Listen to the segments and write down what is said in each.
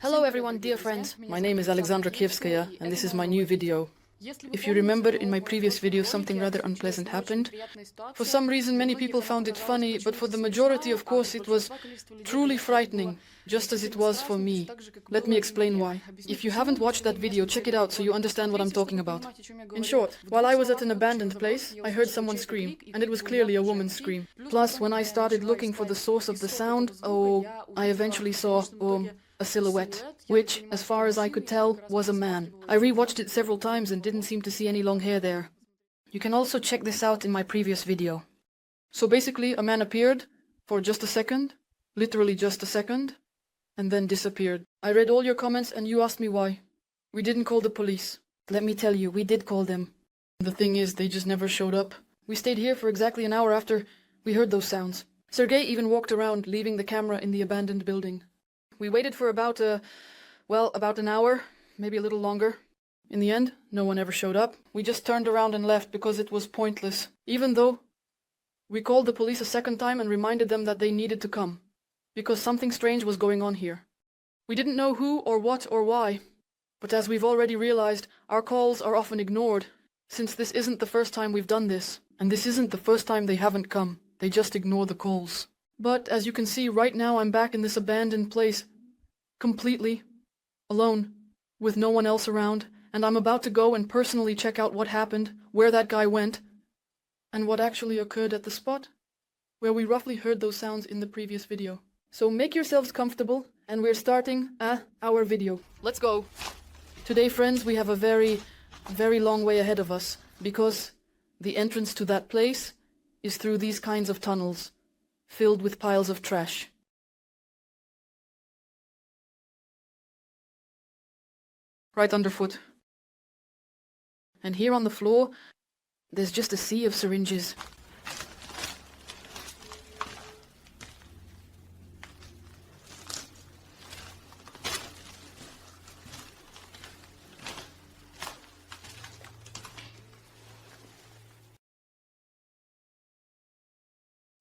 Hello everyone, dear friends. My name is Alexandra and this is my new video. If you remember, in my previous video something rather unpleasant happened. For some reason many people found it funny, but for the majority of course it was truly frightening, just as it was for me. Let me explain why. If you haven't watched that video, check it out so you understand what I'm talking about. In short, while I was at an abandoned place, I heard someone scream, and it was clearly a woman's scream. Plus, when I started looking for the source of the sound, I eventually saw, a silhouette, which, as far as I could tell, was a man. I rewatched it several times and didn't seem to see any long hair there. You can also check this out in my previous video. So basically, a man appeared for just a second, literally just a second, and then disappeared. I read all your comments and you asked me why. We didn't call the police. Let me tell you, we did call them. The thing is, they just never showed up. We stayed here for exactly an hour after we heard those sounds. Sergei even walked around, leaving the camera in the abandoned building. We waited for about an hour, maybe a little longer. In the end, no one ever showed up. We just turned around and left because it was pointless. Even though we called the police a second time and reminded them that they needed to come, because something strange was going on here. We didn't know who or what or why, but as we've already realized, our calls are often ignored, since this isn't the first time we've done this, and this isn't the first time they haven't come. They just ignore the calls. But as you can see, right now I'm back in this abandoned place, completely alone, with no one else around, and I'm about to go and personally check out what happened, where that guy went, and what actually occurred at the spot where we roughly heard those sounds in the previous video. So make yourselves comfortable, and we're starting our video. Let's go! Today, friends, we have a very, very long way ahead of us, because the entrance to that place is through these kinds of tunnels, filled with piles of trash. Right underfoot. And here on the floor, there's just a sea of syringes.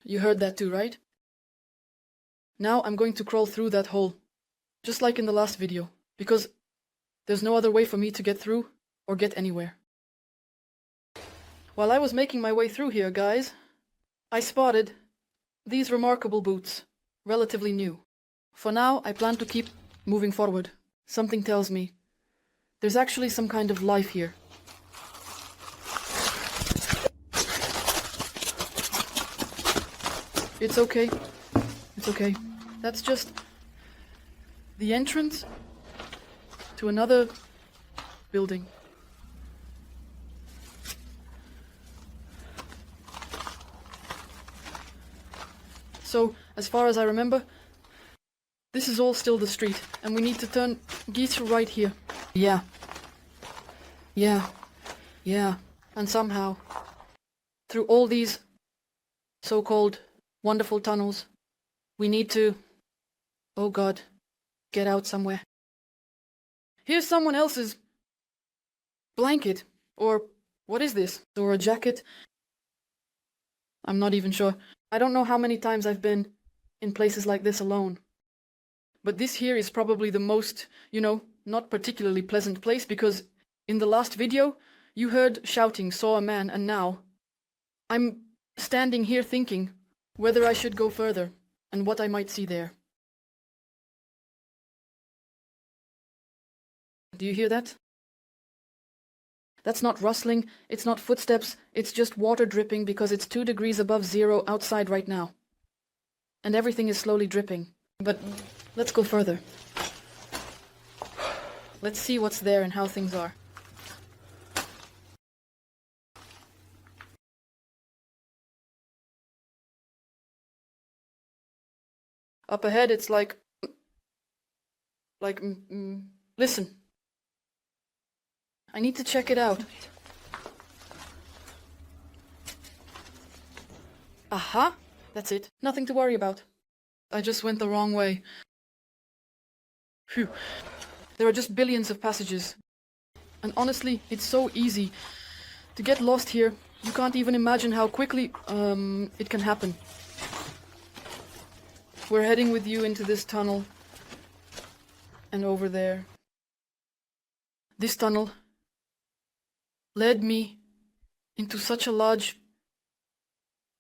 You heard that too, right? Now I'm going to crawl through that hole, just like in the last video, because there's no other way for me to get through or get anywhere. While I was making my way through here, guys, I spotted these remarkable boots, relatively new. For now, I plan to keep moving forward. Something tells me there's actually some kind of life here. It's okay. It's okay. That's just the entrance to another building. So, as far as I remember, this is all still the street, and we need to turn geese right here. Yeah. And somehow, through all these so-called wonderful tunnels, we need to, oh God, get out somewhere. Here's someone else's blanket, or what is this? Or a jacket? I'm not even sure. I don't know how many times I've been in places like this alone. But this here is probably the most, not particularly pleasant place, because in the last video, you heard shouting, saw a man, and now I'm standing here thinking whether I should go further and what I might see there. Do you hear that? That's not rustling, it's not footsteps, it's just water dripping because it's 2 degrees above zero outside right now. And everything is slowly dripping. But let's go further. Let's see what's there and how things are. Up ahead it's listen. I need to check it out. Aha! That's it. Nothing to worry about. I just went the wrong way. Phew. There are just billions of passages. And honestly, it's so easy to get lost here. You can't even imagine how quickly it can happen. We're heading with you into this tunnel. and over there. This tunnel led me into such a large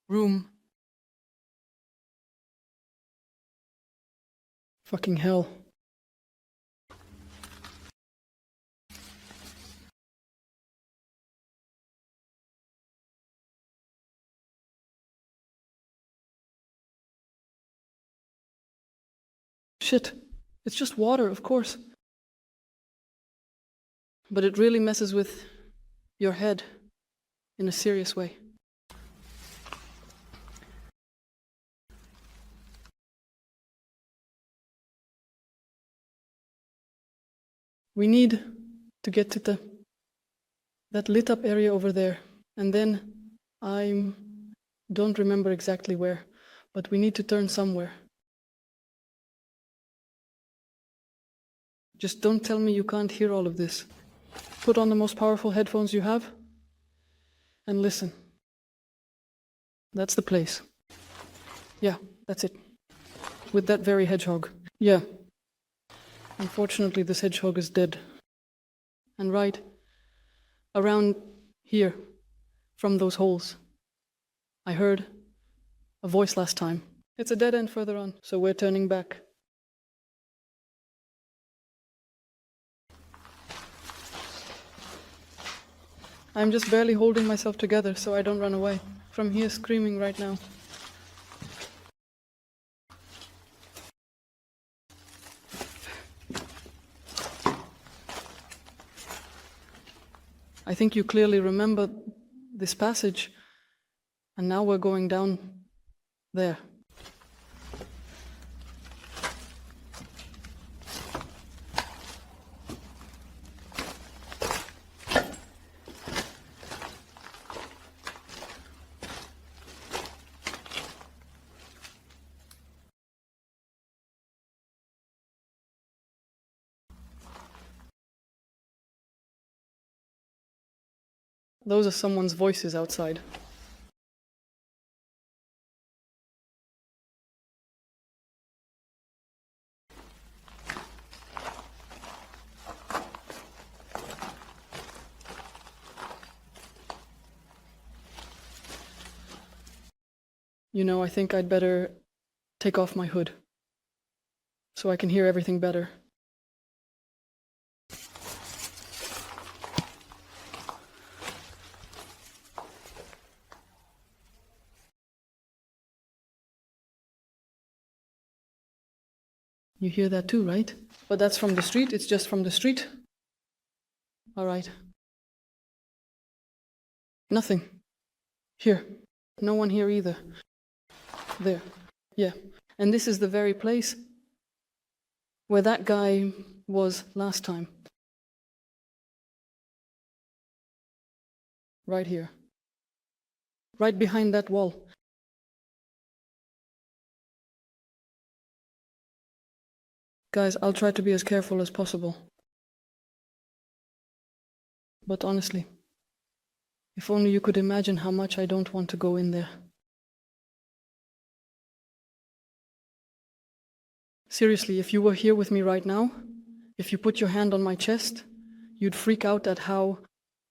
room. Fucking hell. Shit, it's just water, of course. But it really messes with your head in a serious way. We need to get to that lit up area over there, and then I don't remember exactly where, but we need to turn somewhere. Just don't tell me you can't hear all of this. Put on the most powerful headphones you have and listen. That's the place. Yeah, that's it. With that very hedgehog. Yeah. Unfortunately, this hedgehog is dead. And right around here, from those holes, I heard a voice last time. It's a dead end further on, so we're turning back. I'm just barely holding myself together so I don't run away from here screaming right now. I think you clearly remember this passage, and now we're going down there. Those are someone's voices outside. You know, I think I'd better take off my hood so I can hear everything better. You hear that too, right? But that's from the street, it's just from the street. All right. Nothing. Here. No one here either. There. Yeah. And this is the very place where that guy was last time. Right here. Right behind that wall. Guys, I'll try to be as careful as possible. But honestly, if only you could imagine how much I don't want to go in there. Seriously, if you were here with me right now, if you put your hand on my chest, you'd freak out at how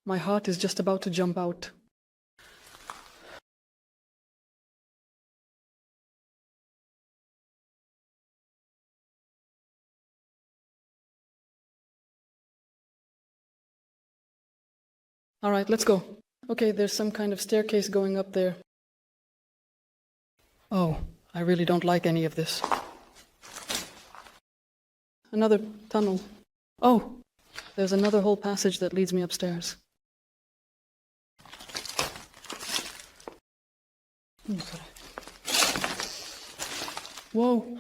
my heart is just about to jump out. All right, let's go. Okay, there's some kind of staircase going up there. Oh, I really don't like any of this. Another tunnel. Oh, there's another whole passage that leads me upstairs. Whoa.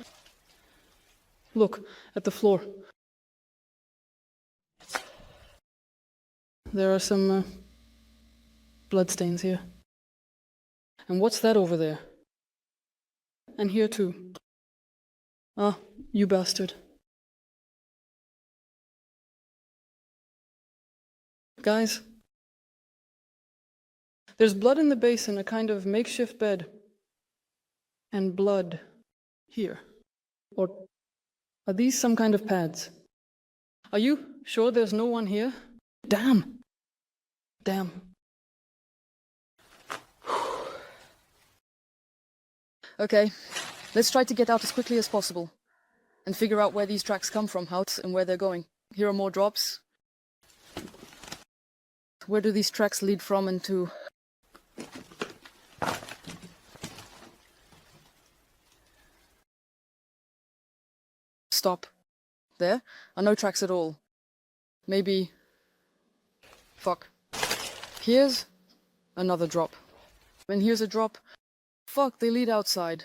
Look at the floor. There are some bloodstains here. And what's that over there? And here too. Ah, you bastard. Guys, there's blood in the basin, a kind of makeshift bed. And blood here. Or are these some kind of pads? Are you sure there's no one here? Damn. Damn. Okay, let's try to get out as quickly as possible and figure out where these tracks come from, and where they're going. Here are more drops. Where do these tracks lead from and to? Stop. There are no tracks at all. Maybe... Fuck. Here's another drop. And here's a drop. Fuck, they lead outside.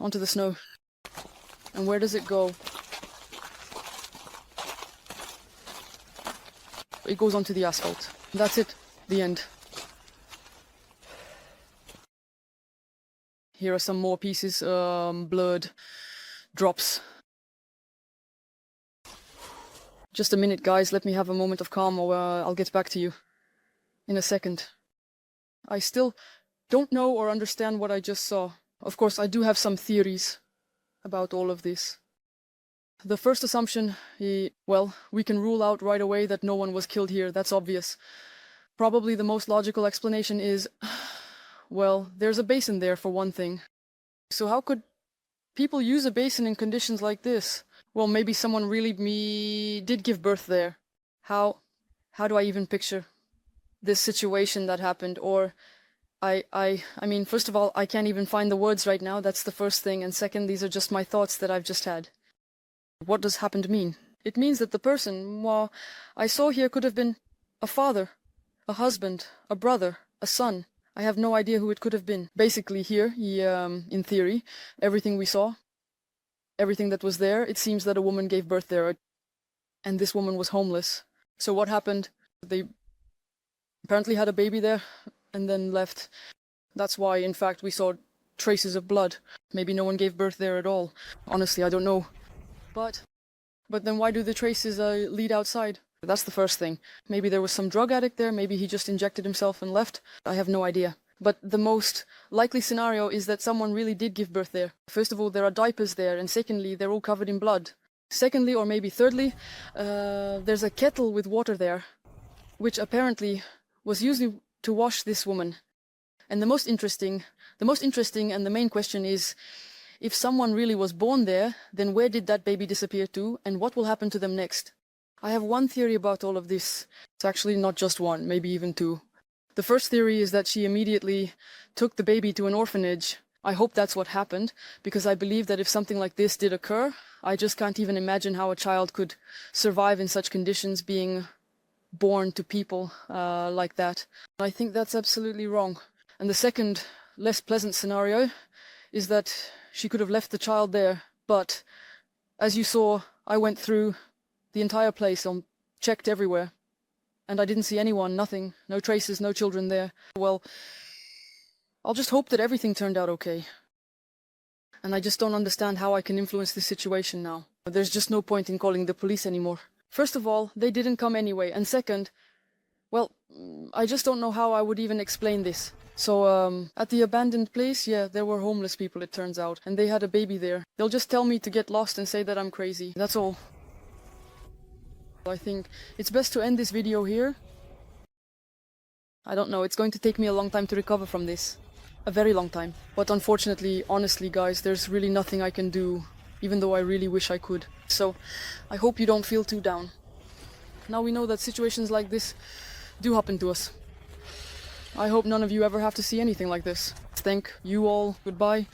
Onto the snow. And where does it go? It goes onto the asphalt. That's it. The end. Here are some more pieces, blurred drops. Just a minute, guys. Let me have a moment of calm, or I'll get back to you in a second. I still don't know or understand what I just saw. Of course, I do have some theories about all of this. The first assumption, well, we can rule out right away that no one was killed here. That's obvious. Probably the most logical explanation is, well, there's a basin there for one thing. So how could people use a basin in conditions like this? Well, maybe someone really did give birth there. How do I even picture this situation that happened? Or I mean, first of all, I can't even find the words right now. That's the first thing. And second, these are just my thoughts that I've just had. What does happened mean? It means that the person, well, I saw here could have been a father, a husband, a brother, a son. I have no idea who it could have been. Basically here, in theory, everything we saw, everything that was there, it seems that a woman gave birth there, and this woman was homeless. So what happened? They apparently had a baby there and then left. That's why, in fact, we saw traces of blood. Maybe no one gave birth there at all. Honestly, I don't know. But then why do the traces lead outside? That's the first thing. Maybe there was some drug addict there, maybe he just injected himself and left. I have no idea. But the most likely scenario is that someone really did give birth there. First of all, there are diapers there, and secondly, they're all covered in blood. Secondly, or maybe thirdly, there's a kettle with water there, which apparently was used to wash this woman. And the most interesting and the main question is, if someone really was born there, then where did that baby disappear to, and what will happen to them next? I have one theory about all of this. It's actually not just one, maybe even two. The first theory is that she immediately took the baby to an orphanage. I hope that's what happened, because I believe that if something like this did occur, I just can't even imagine how a child could survive in such conditions, being born to people like that. I think that's absolutely wrong. And the second, less pleasant scenario is that she could have left the child there, but as you saw, I went through the entire place, checked everywhere, and I didn't see anyone, nothing, no traces, no children there. Well, I'll just hope that everything turned out okay. And I just don't understand how I can influence this situation now. There's just no point in calling the police anymore. First of all, they didn't come anyway, and second, well, I just don't know how I would even explain this. So, at the abandoned place, yeah, there were homeless people, it turns out, and they had a baby there. They'll just tell me to get lost and say that I'm crazy. That's all. I think it's best to end this video here. I don't know, it's going to take me a long time to recover from this. A very long time. But unfortunately, honestly guys, there's really nothing I can do, even though I really wish I could. So, I hope you don't feel too down. Now we know that situations like this do happen to us. I hope none of you ever have to see anything like this. Thank you all, goodbye,